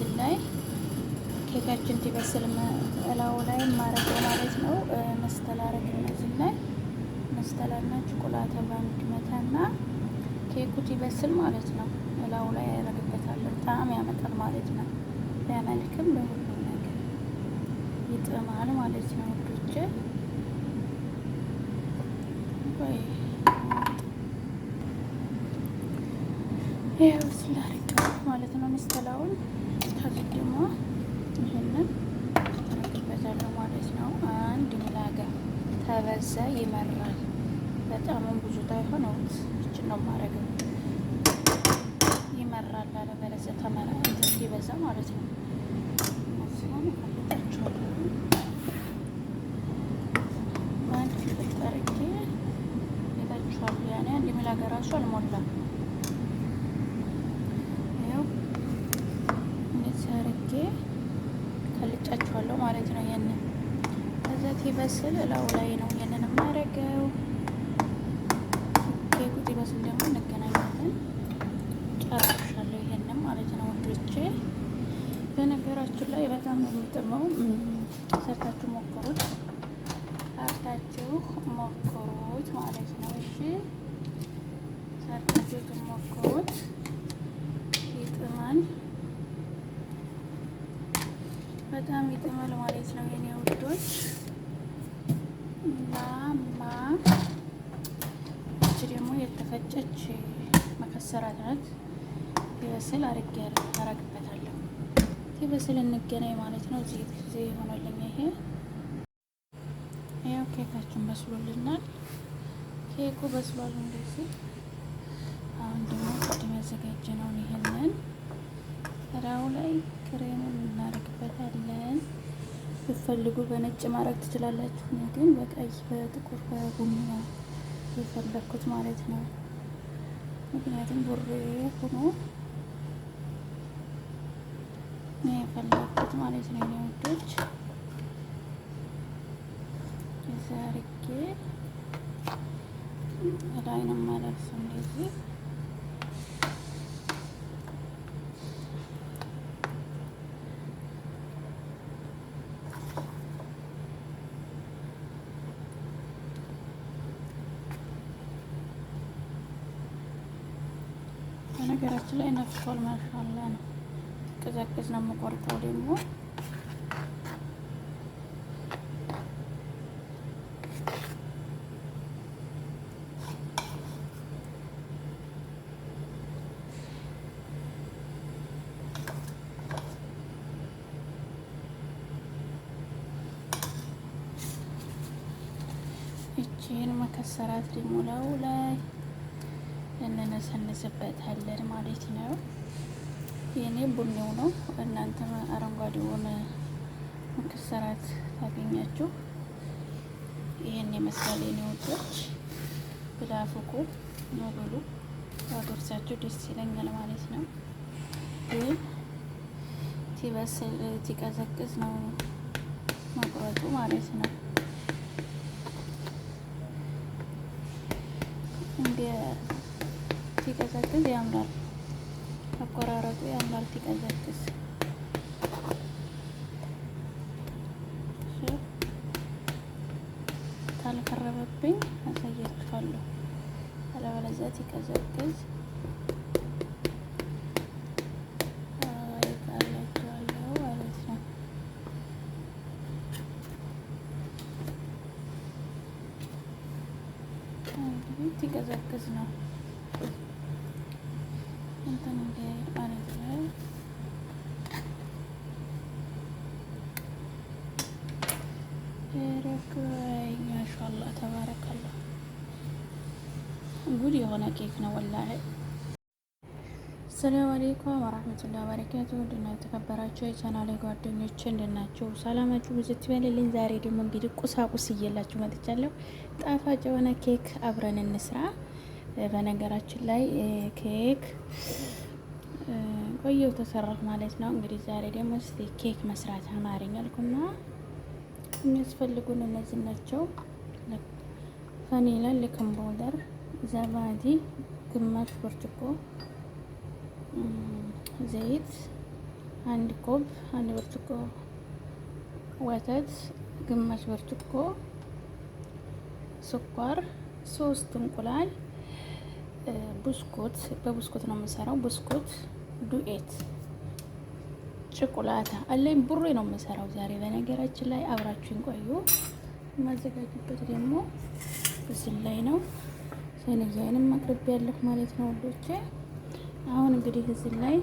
እዚህ ላይ ኬካችን ሲበስል እላው ላይ ማረገው ማለት ነው። መስተላረግ እነዚህ ላይ መስተላና ቾኮላታ ባንድ መታና ኬኩ ሲበስል ማለት ነው እላው ላይ ያደርግበታለሁ። ጣዕም ያመጣል ማለት ነው። ለመልክም ለሁሉም ነገር ይጥማል ማለት ነው ውዶቼ። ይኸው ስላረገው ማለት ነው መስተላውን። ከዚህ ደግሞ ይህንን አረግበታለሁ ማለት ነው። አንድ ምላጋ ተበዛ ይመራል። በጣምም ብዙ ታይሆነውት እችን ነው ማረገው። ይመራል አለበለዚያ ተመራጭ ይበዛ ማለት ነው። እሱን አልጣቸዋለሁ አንድ ፊት አርጌ ይታችኋል። ያኔ አንድ ምላጋ ራሱ አልሞላም። ይኸው እንደዚህ አርጌ ከልጫችኋለሁ ማለት ነው። ይሄንን ከዛ ሲበስል እላው ላይ ነው ይሄንን የማረገው። ኬኩ ሲበስል ደግሞ እንገናኛለን። ጨርሻለሁ ይሄንን ማለት ነው ወንዶቼ። በነገራችን ላይ በጣም ነው የሚጥመው። ሰርታችሁ ሞክሩት፣ ሰርታችሁ ሞክሩት ማለት ነው። እሺ ሰርታችሁ ሞክሩት፣ ይጥማል፣ በጣም ይጥማል ማለት ነው የኔ ውዶች። ማማ እቺ ደግሞ የተፈጨች መከሰራት ናት። ይበስል አረግበታለሁ። ይበስል እንገናኝ ማለት ነው። እዚህ ጊዜ ይሆናልኝ። ይሄ ያው ኬካችን በስሎልናል። ኬኩ በስሏል እንደዚህ። አሁን ደግሞ ቅድም ያዘጋጀነውን ይሄንን ራው ላይ ክሬሙን እናደርግበታለን። ብትፈልጉ በነጭ ማድረግ ትችላላችሁ። እኔ ግን በቀይ በጥቁር በቡኒ ነው የፈለኩት ማለት ነው። ምክንያቱም ቡሬ ሆኖ ነው የፈለኩት ማለት ነው የኔ ውዶች። ዛርጌ ላይንም ማለት እንደዚህ በነገራችን ላይ ነፍሷል። ማሻአላ ነው። ቅዘቅዝ ነው የምቆርጠው ደግሞ ይህን መከሰራት ደግሞ ላዩ ላይ እንነሰንስበታለን ማለት ነው። የኔ ቡኒው ነው፣ እናንተ አረንጓዴውን መከሰራት ታገኛችሁ። ይህን የመስላል የኔ ውዶች። ብላፍቁ ነው ብሉ፣ አጎርሳችሁ ደስ ይለኛል ማለት ነው። ግን ሲበስል ሲቀዘቅዝ ነው መቁረጡ ማለት ነው። እንደ ሲቀዘቅዝ ያምራል፣ አቆራረጡ ያምራል ሲቀዘቅዝ። ካልቀረበብኝ አሳያችኋለሁ። አለበለዚያ ሲቀዘቅዝ ይቃላችኋለሁ ማለት ነው። እንግዲህ ሲቀዘቅዝ ነው እንትን ማለት ነው። ማሻአላህ ተባረከላህ። ጉድ የሆነ ኬክ ነው ወላሂ። ሰላም አለይኩም ወራህመቱላሂ ወበረካቱ። ድና የተከበራችሁ የቻናሌ ጓደኞቼ እንደናችሁ ሰላማችሁ ብዙ ይበልልኝ። ዛሬ ደግሞ እንግዲህ ቁሳቁስ እየላችሁ መጥቻለሁ። ጣፋጭ የሆነ ኬክ አብረን እንስራ። በነገራችን ላይ ኬክ ቆየው ተሰራሁ ማለት ነው። እንግዲህ ዛሬ ደግሞ እስቲ ኬክ መስራት አማረኝ አልኩና የሚያስፈልጉን እነዚህ ናቸው። ቫኒላ፣ ቤኪንግ ፓውደር፣ ዘባዲ፣ ግማሽ ብርጭቆ ዘይት፣ 1 ኮብ 1 ብርጭቆ ወተት፣ ግማሽ ብርጭቆ ስኳር፣ 3 እንቁላል፣ ብስኩት በብስኩት ነው የምሰራው። ብስኩት፣ ዱቄት፣ chocolate አለኝ ቡሬ ነው የምሰራው ዛሬ። በነገራችን ላይ አብራችሁን ቆዩ። የማዘጋጅበት ደግሞ እዚህ ላይ ነው። ሰነያዬንም አቅርቤ ያለሁ ማለት ነው ወዶቼ። አሁን እንግዲህ እዚህ ላይ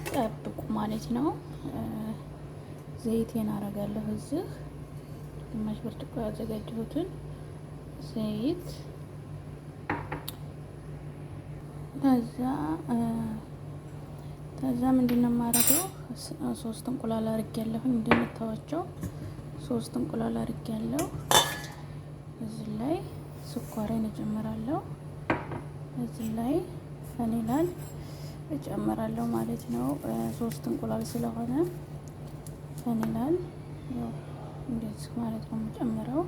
ጠብቁ ማለት ነው። ዘይቴን አረጋለሁ። እዚህ ግማሽ ብርጭቆ ያዘጋጀሁትን ዘይት ከዛ ምንድነው የማደርገው 3 እንቁላል አድርጌያለሁ። እንደምታዋቸው 3 እንቁላል አድርጌያለሁ። እዚህ ላይ ስኳሬን እጨምራለሁ። እዚህ ላይ ቫኒላን እጨምራለሁ ማለት ነው። 3 እንቁላል ስለሆነ ቫኒላን ያው እንደዚህ ማለት ነው የምጨምረው፣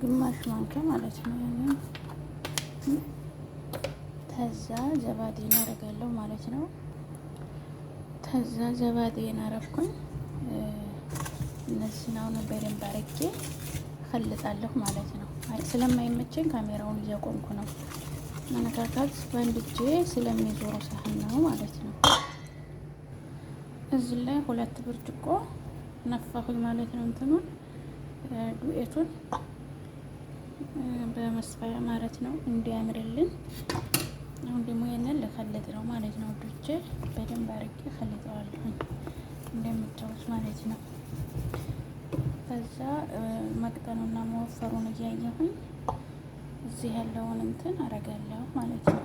ግማሽ ማንኪያ ማለት ነው። ከዛ ዘባዴን አደርጋለሁ ማለት ነው። ከዛ ዘባዴን አረፍኩኝ። እነዚህን አሁን በደንብ አድርጌ እፈልጣለሁ ማለት ነው። ስለማይመቸኝ ካሜራውን እያቆምኩ ነው። መነካካት በአንድ እጄ ስለሚዞረው ሳህን ነው ማለት ነው። እዚህ ላይ 2 ብርጭቆ ነፋሁኝ ማለት ነው። እንትኑን ዱቄቱን በመስፋያ ማለት ነው እንዲያምርልን። አሁን ደግሞ ይሄንን ልፈልጥ ነው ማለት ነው ወዶቼ። በደንብ አድርጌ ፈልጠዋለሁ እንደምታዩት ማለት ነው። ከዛ መቅጠኑና መወፈሩን እያየሁኝ እዚህ ያለውን እንትን አረጋለሁ ማለት ነው።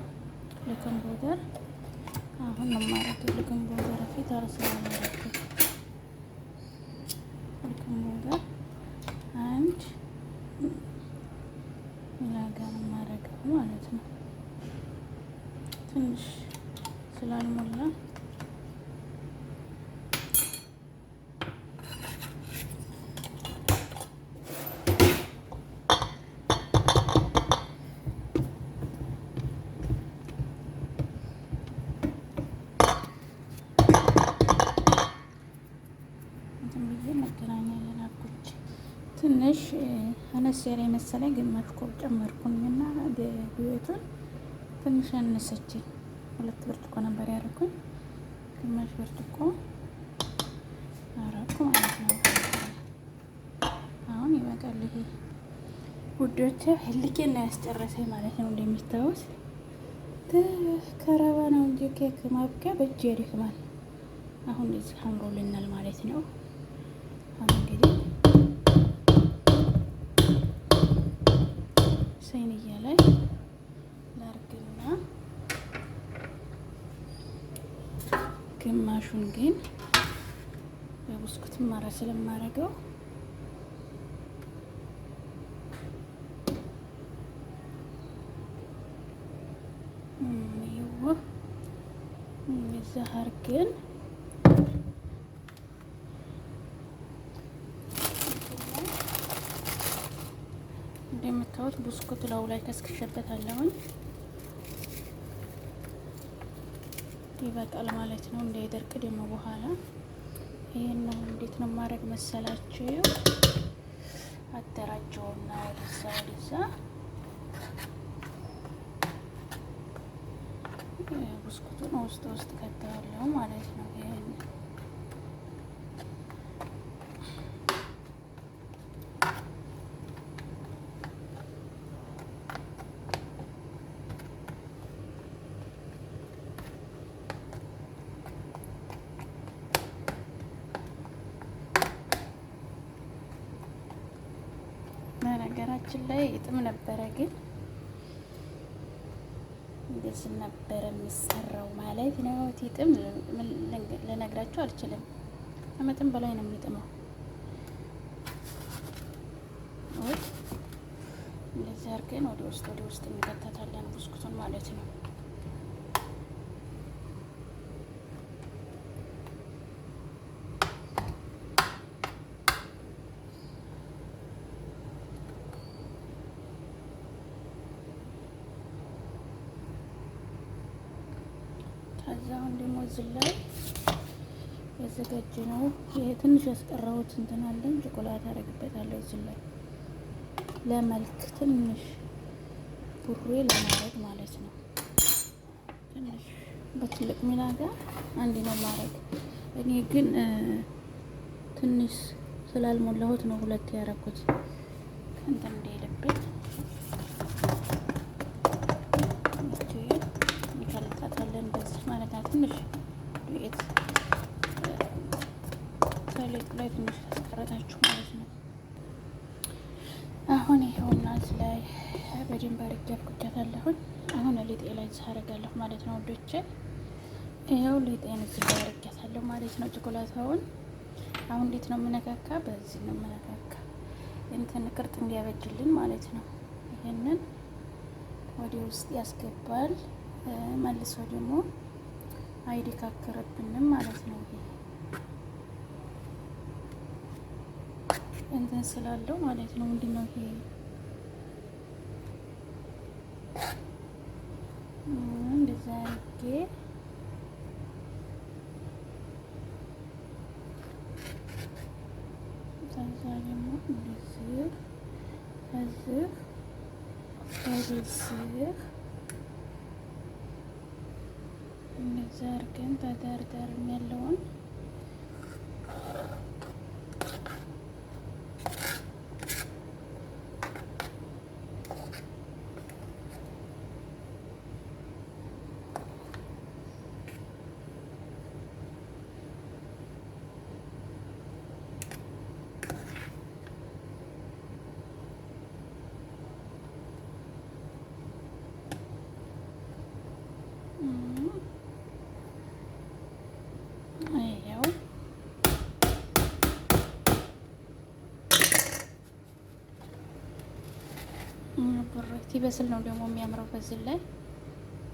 ለኮምፒውተር አሁን ነው የማረገው። ለኮምፒውተር ፊት አርሰናል ለኮምፒውተር አንድ ነገር ማረገው ማለት ነው። ትንሽ ስላልሞላ መገናኛለን አልኩት። ትንሽ አነስ ያለ መሰለኝ ግማሽ ኮብ ጨመርኩኝና ዱቄቱን ትንሽ አነሰችኝ። 2 ብርጭቆ ነበር ያደረኩኝ፣ ግማሽ ብርጭቆ አረኩ ማለት ነው። አሁን ይበቃል። ይሄ ውዶቼ ህልቄን ነው ያስጨረሰኝ ማለት ነው። እንደሚታወስ ከረባ ነው እንጂ ኬክ ማብቂያ በእጅ ያደክማል። አሁን እዚህ አምሮልናል ማለት ነው። አሁን እንግዲህ ሰይንያ ላይ ላርግና ግማሹን ግን በብስኩት ማራ ስለማረገው ዛህር ግን እንደምታዩት ብስኩት ላው ላይ ከስክሸበታለሁኝ። ይበቃል ማለት ነው። እንዳይደርቅ ደግሞ በኋላ ይሄን ነው እንዴት ነው ማድረግ መሰላችሁ? አደራጀውና ወደዛ ብስኩቱን ውስጥ ከተዋለሁ ማለት ነው። ይሄን በነገራችን ላይ እጥም ነበረ፣ ግን እንደዚህ ነበረ የሚሰራው ማለት ነው። እጥም ልነግራችሁ አልችልም። ከመጠን በላይ ነው የሚጥመው። እንደዚህ አድርገን ወደ ውስጥ እንከተታለን ብስኩቱን ማለት ነው። ከዛ አሁን ደግሞ እዚህ ላይ ያዘጋጀ ነው። ይሄ ትንሽ ያስቀረሁት እንትን አለኝ ቾኮላታ አደርግበታለሁ እዚህ ላይ ለመልክ ትንሽ ቡሬ ለማድረግ ማለት ነው። ትንሽ በትልቅ ሚላጋ አንድ ነው ማድረግ። እኔ ግን ትንሽ ስላልሞላሁት ነው ሁለት ያደረኩት እንትን እንደሄደብኝ እንከልጣታለን በዚህ ማለት ነው። ትንሽ ዱቄት ከሊጡ ላይ ትንሽ ታስቀረታችሁ ማለት ነው። አሁን ይኸውና እዚህ ላይ በደንብ አድርጌ አብኩቻታለሁኝ። አሁን ሊጤ ላይ አደርጋለሁ ማለት ነው ወዶቼ። ይኸው ሊጤን እዚህ ላይ አድርጌያታለሁ ማለት ነው ቾኮላታውን። አሁን እንዴት ነው የምነካካ? በዚህ ነው የምነካካ እንትን ቅርጥ እንዲያበጅልን ማለት ነው። ይሄንን ወደ ውስጥ ያስገባል መልሶ ደግሞ አይዲካከረብንም ማለት ነው። ይሄ እንትን ስላለው ማለት ነው። ምንድነው ይሄ እንደዛ አድርጌ ከዛ ደግሞ እንደዚህ ከዚህ እንደዛ አድርገን ተዳርዳር ያለውን ሲበስል ነው ደግሞ የሚያምረው። በዚህ ላይ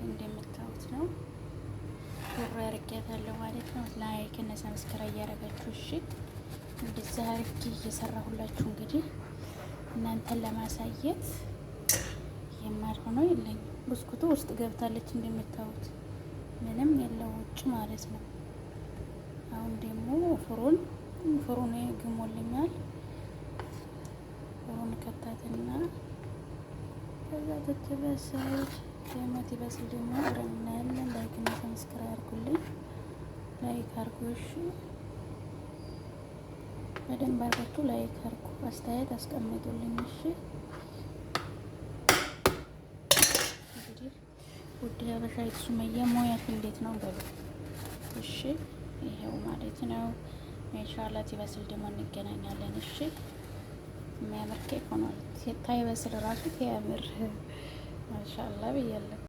እንደምታዩት ነው ቡሬ አድርጌያታለሁ ማለት ነው። ላይክ እና ሰብስክራይብ እያደረጋችሁ እሺ። እንደዛ አድርጌ እየሰራሁላችሁ እንግዲህ እናንተን ለማሳየት የማልሆነው የለኝም። ብስኩቱ ውስጥ ገብታለች እንደምታዩት ምንም የለው ውጭ ማለት ነው። አሁን ደግሞ ፍሩን ግሞልኛል። ፍሩን ከታትና ከዛ ትበስል ደግሞ ትበስል ደግሞ አብረን እናያለን። ላይክ እና ሰብስክራይብ አድርጉልኝ። ላይክ አድርጉ እሺ። በደንብ አድርጋችሁ ላይክ አድርጉ፣ አስተያየት አስቀምጡልኝ እሺ። እንግዲህ ውድ ሀበሻዊት ሱመያ ሞያሽ እንዴት ነው በሉ እሺ። ይሄው ማለት ነው። ኢንሻአላህ ትበስል ደግሞ እንገናኛለን እሺ። የሚያምር ኬክ ሆኗል። ታይበስል ራሱ ያምር ማሻአላህ ብያለሁ።